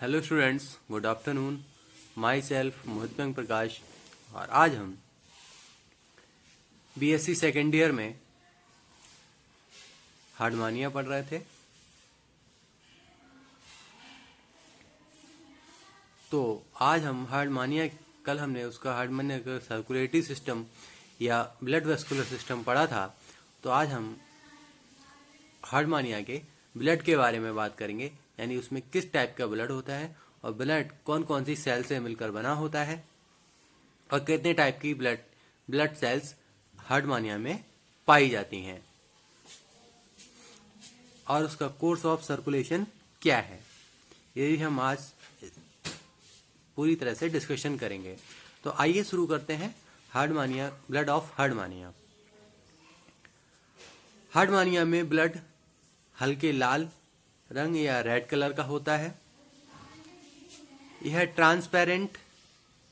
Hello students, good afternoon. Myself Mohit Prakash. और आज हम बीएससी सेकेंड ईयर में हार्डमानिया पढ़ रहे थे। तो आज हम हार्डमानिया, कल हमने उसका हार्डमानिया का सर्कुलेटरी सिस्टम या ब्लड वेस्कुलर सिस्टम पढ़ा था। तो आज हम हार्डमानिया के ब्लड के बारे में बात करेंगे, यानी उसमें किस टाइप का ब्लड होता है और ब्लड कौन कौन सी सेल से मिलकर बना होता है और कितने टाइप की ब्लड सेल्स हार्डमानिया में पाई जाती हैं और उसका कोर्स ऑफ सर्कुलेशन क्या है, ये हम आज पूरी तरह से डिस्कशन करेंगे। तो आइए शुरू करते हैं हार्डमानिया, ब्लड ऑफ हार्डमानिया। हार्डमानिया में ब्लड हल्के लाल रंग या रेड कलर का होता है। यह ट्रांसपेरेंट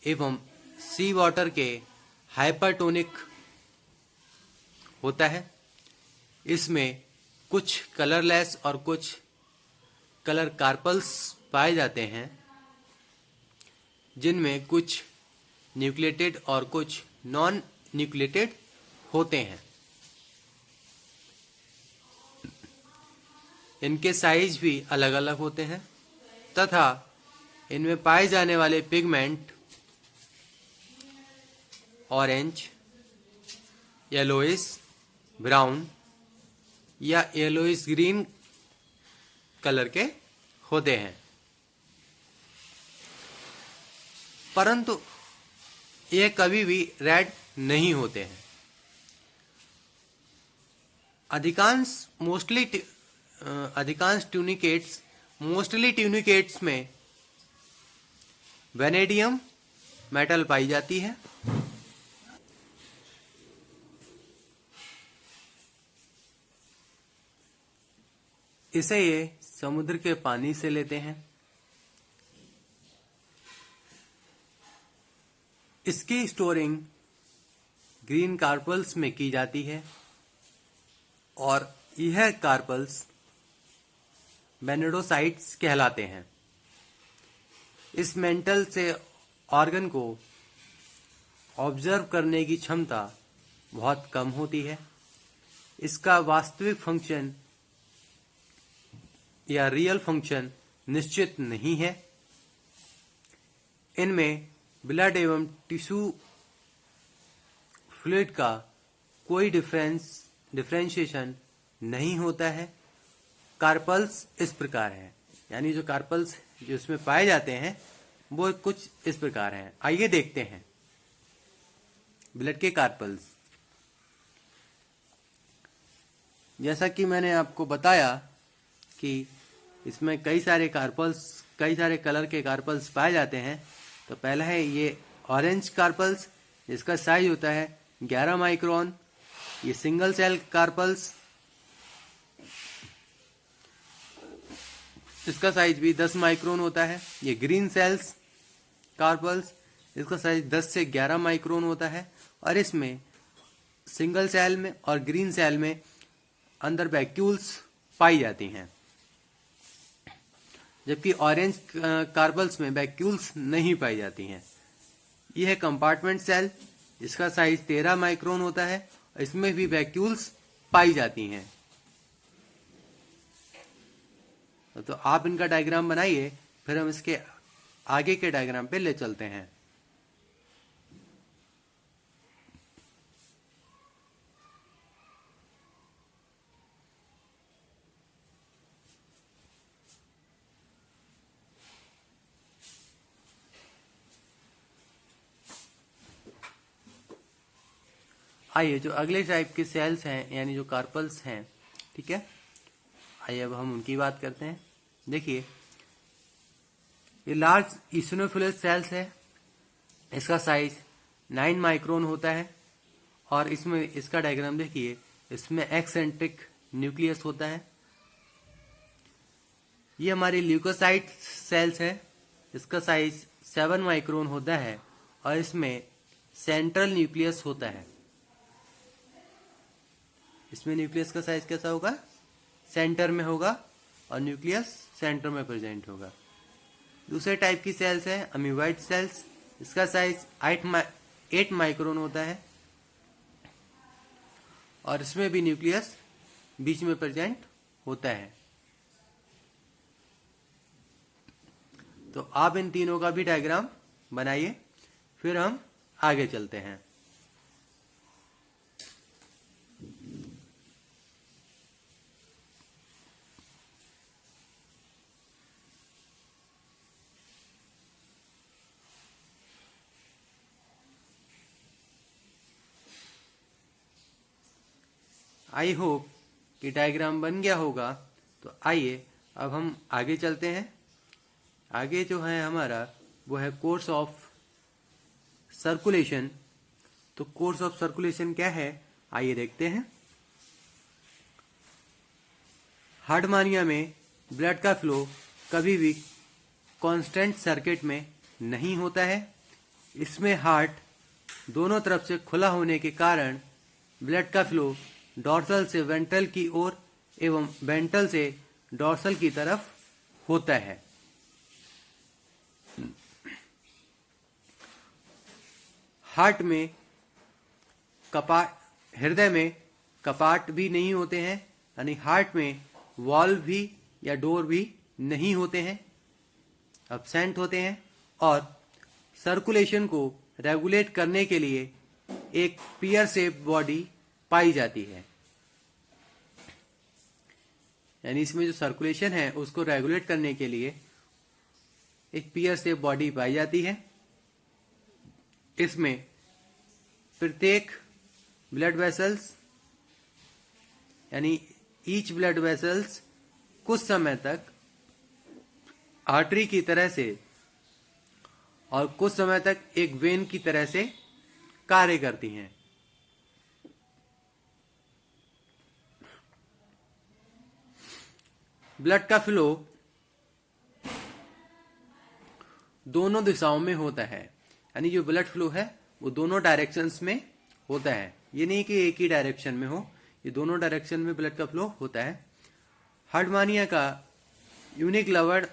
एवं सी वाटर के हाइपरटोनिक होता है। इसमें कुछ कलरलेस और कुछ कलर कार्पल्स पाए जाते हैं, जिनमें कुछ न्यूक्लिएटेड और कुछ नॉन न्यूक्लिएटेड होते हैं। इनके साइज भी अलग अलग होते हैं तथा इनमें पाए जाने वाले पिगमेंट ऑरेंज, येलोइश ब्राउन या येलोइश ग्रीन कलर के होते हैं, परंतु ये कभी भी रेड नहीं होते हैं। अधिकांश ट्यूनिकेट्स में वेनेडियम मेटल पाई जाती है। इसे ये समुद्र के पानी से लेते हैं। इसकी स्टोरिंग ग्रीन कार्पल्स में की जाती है और यह कार्पल्स वेनेडोसाइट्स कहलाते हैं। इस मेंटल से ऑर्गन को ऑब्जर्व करने की क्षमता बहुत कम होती है। इसका वास्तविक फंक्शन या रियल फंक्शन निश्चित नहीं है। इनमें ब्लड एवं टिश्यू फ्लूइड का कोई डिफरेंशिएशन नहीं होता है। कार्पल्स इस प्रकार हैं, यानी जो कार्पल्स जो इसमें पाए जाते हैं वो कुछ इस प्रकार हैं। आइए देखते हैं ब्लड के कार्पल्स। जैसा कि मैंने आपको बताया कि इसमें कई सारे कलर के कार्पल्स पाए जाते हैं। तो पहला है ये ऑरेंज कार्पल्स, जिसका साइज होता है 11 माइक्रोन। ये सिंगल सेल कार्पल्स, इसका साइज भी 10 माइक्रोन होता है। ये ग्रीन सेल्स कार्पल्स, इसका साइज 10 से 11 माइक्रोन होता है और इसमें सिंगल सेल में और ग्रीन सेल में अंदर वैक्यूल्स पाई जाती हैं, जबकि ऑरेंज कार्पल्स में वैक्यूल्स नहीं पाई जाती हैं। यह है कंपार्टमेंट सेल, इसका साइज 13 माइक्रोन होता है और इसमें भी वैक्यूल्स पाई जाती हैं। तो आप इनका डायग्राम बनाइए, फिर हम इसके आगे के डायग्राम पे ले चलते हैं। आइए, जो अगले टाइप के सेल्स हैं यानी जो कार्पल्स हैं, ठीक है, आइए अब हम उनकी बात करते हैं। देखिए, ये लार्ज इसिनोफिलस सेल्स है। इसका साइज 9 माइक्रोन होता है और इसमें इसका डायग्राम देखिए, इसमें एक्सेंट्रिक न्यूक्लियस होता है। ये हमारी ल्यूकोसाइट सेल्स है। इसका साइज 7 माइक्रोन होता है और इसमें सेंट्रल न्यूक्लियस होता है। इसमें न्यूक्लियस का साइज कैसा होगा? सेंटर में होगा और न्यूक्लियस सेंटर में प्रेजेंट होगा। दूसरे टाइप की सेल्स है अमीबॉइड सेल्स। इसका साइज 8 माइक्रोन होता है और इसमें भी न्यूक्लियस बीच में प्रेजेंट होता है। तो आप इन तीनों का भी डायग्राम बनाइए, फिर हम आगे चलते हैं। आई होप कि डायग्राम बन गया होगा। तो आइए अब हम आगे चलते हैं। आगे जो है हमारा वो है कोर्स ऑफ सर्कुलेशन। तो कोर्स ऑफ सर्कुलेशन क्या है, आइए देखते हैं। हार्डमानिया में ब्लड का फ्लो कभी भी कांस्टेंट सर्किट में नहीं होता है। इसमें हार्ट दोनों तरफ से खुला होने के कारण ब्लड का फ्लो डॉर्सल से वेंट्रल की ओर एवं वेंट्रल से डॉर्सल की तरफ होता है। हार्ट में कपाट, हृदय में कपाट भी नहीं होते हैं, यानी हार्ट में वॉल्व भी या डोर भी नहीं होते हैं, एब्सेंट होते हैं। और सर्कुलेशन को रेगुलेट करने के लिए एक पियर शेप बॉडी पाई जाती है, यानी इसमें जो सर्कुलेशन है उसको रेगुलेट करने के लिए एक पियर शेप बॉडी पाई जाती है। इसमें प्रत्येक ब्लड वेसल्स यानी ईच ब्लड वेसल्स कुछ समय तक आर्टरी की तरह से और कुछ समय तक एक वेन की तरह से कार्य करती हैं। ब्लड का फ्लो दोनों दिशाओं में होता है, यानी जो ब्लड फ्लो है वो दोनों डायरेक्शंस में होता है। ये नहीं कि एक ही डायरेक्शन में हो, ये दोनों डायरेक्शन में ब्लड का फ्लो होता है। हार्डमानिया का यूनिक लवर्ड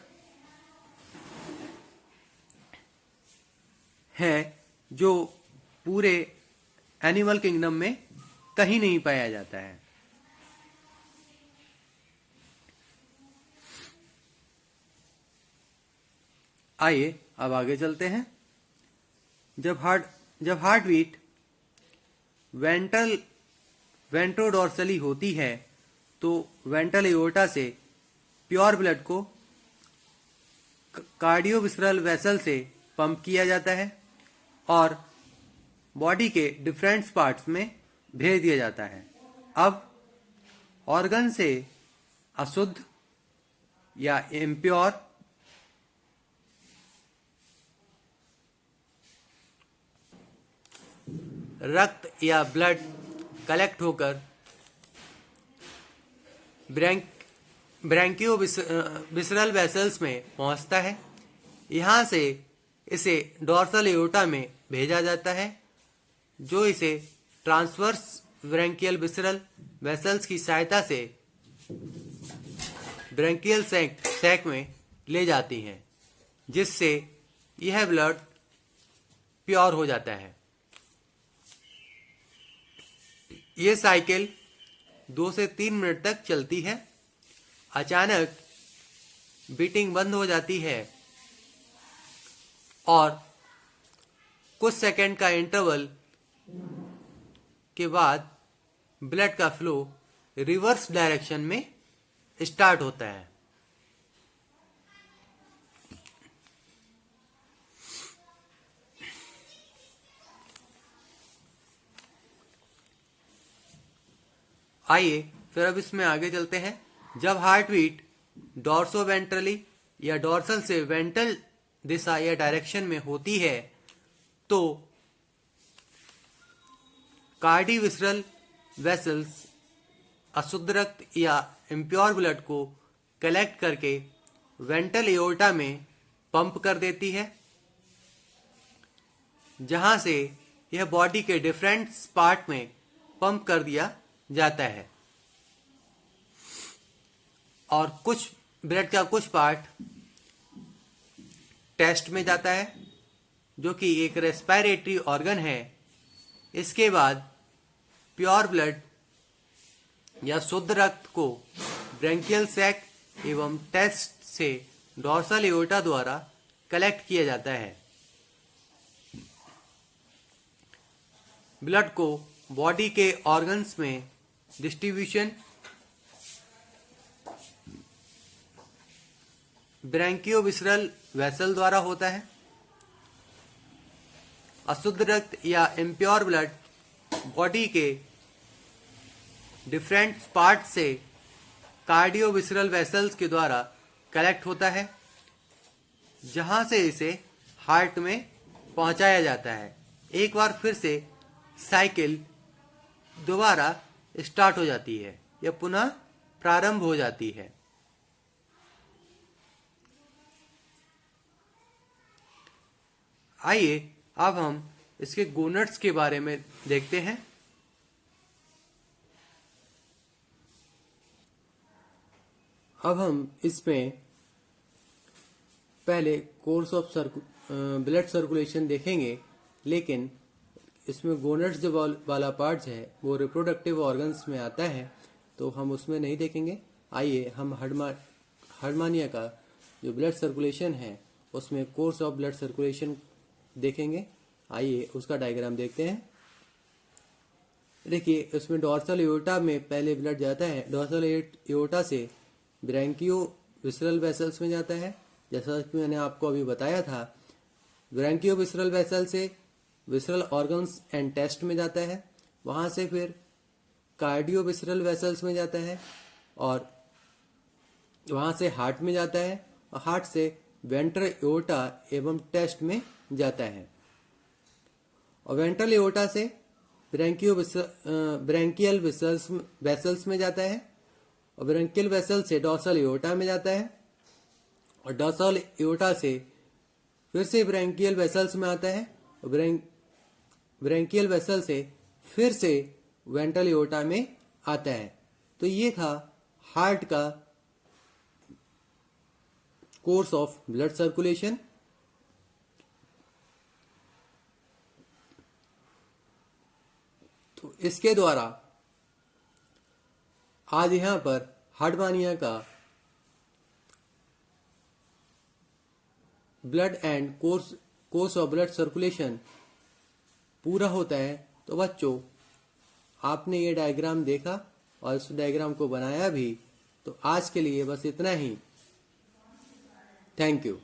है जो पूरे एनिमल किंगडम में कहीं नहीं पाया जाता है। आइए अब आगे चलते हैं। जब हार्ट बीट वेंट्रोडोर्सली होती है तो वेंट्रल एओर्टा से प्योर ब्लड को कार्डियोविस्रल वेसल से पंप किया जाता है और बॉडी के डिफरेंट पार्ट्स में भेज दिया जाता है। अब ऑर्गन से अशुद्ध या इम्प्योर रक्त या ब्लड कलेक्ट होकर ब्रैंकियोविसरल वेसल्स में पहुंचता है। यहां से इसे डॉर्सल एओर्टा में भेजा जाता है, जो इसे ट्रांसवर्स ब्रैंकियल विसरल वेसल्स की सहायता से ब्रैंकियल सैक में ले जाती हैं, जिससे यह ब्लड प्योर हो जाता है। ये साइकिल 2 से 3 मिनट तक चलती है। अचानक बीटिंग बंद हो जाती है और कुछ सेकंड का इंटरवल के बाद ब्लड का फ्लो रिवर्स डायरेक्शन में स्टार्ट होता है। आइए फिर अब इसमें आगे चलते हैं। जब हार्ट बीट डॉर्सोवेंट्रली या डॉर्सल से वेंट्रल दिशा या डायरेक्शन में होती है तो कार्डियोविसरल वेसल्स अशुद्ध रक्त या इम्प्योर ब्लड को कलेक्ट करके वेंट्रल एओर्टा में पंप कर देती है, जहां से यह बॉडी के डिफरेंट पार्ट में पंप कर दिया जाता है और कुछ ब्लड का कुछ पार्ट टेस्ट में जाता है, जो कि एक रेस्पिरेटरी ऑर्गन है। इसके बाद प्योर ब्लड या शुद्ध रक्त को ब्रैंकियल सैक एवं टेस्ट से डॉर्सल एओर्टा द्वारा कलेक्ट किया जाता है। ब्लड को बॉडी के ऑर्गन्स में डिस्ट्रीब्यूशन ब्रैंकियोविसरल वेसल द्वारा होता है। अशुद्ध रक्त या इम्प्योर ब्लड बॉडी के डिफरेंट पार्ट से कार्डियोविसरल वेसल्स के द्वारा कलेक्ट होता है, जहां से इसे हार्ट में पहुंचाया जाता है। एक बार फिर से साइकिल दोबारा स्टार्ट हो जाती है या पुनः प्रारंभ हो जाती है। आइए अब हम इसके गोनड्स के बारे में देखते हैं। अब हम इसमें पहले कोर्स ऑफ ब्लड सर्कुलेशन देखेंगे, लेकिन इसमें गोनड्स जो वाला पार्ट है वो रिप्रोडक्टिव ऑर्गन्स में आता है, तो हम उसमें नहीं देखेंगे। आइए हम हार्डमानिया का जो ब्लड सर्कुलेशन है उसमें कोर्स ऑफ ब्लड सर्कुलेशन देखेंगे। आइए उसका डायग्राम देखते हैं। देखिए, उसमें डॉर्सल एओर्टा में पहले ब्लड जाता है। डॉर्सल एओर्टा से ब्रैंकियोविसरल वेसल्स में जाता है, जैसा कि मैंने आपको अभी बताया था। ब्रैंकियोविसरल वेसल से विसरल ऑर्गन्स एंड टेस्ट में जाता है, वहां से फिर कार्डियोविसरल वेसल्स में जाता है और वहां से हार्ट में जाता है और हार्ट से वेंट्रल एओर्टा एवं टेस्ट में जाता है और वेंट्रल एओर्टा से ब्रैंकियल वेसल्स में जाता है और ब्रैंकियल वेसल से डॉर्सल एओर्टा में जाता है और डॉर्सल एओर्टा से फिर से ब्रैंकियल वेसल्स में आता है और ब्रैंकियल वेसल से फिर से वेंट्रल एओर्टा में आता है। तो ये था हार्ट का कोर्स ऑफ ब्लड सर्कुलेशन। तो इसके द्वारा आज यहां पर हार्डमानिया का blood and course of blood circulation पूरा होता है। तो बच्चों, आपने ये डायग्राम देखा और इस डायग्राम को बनाया भी। तो आज के लिए बस इतना ही। Thank you.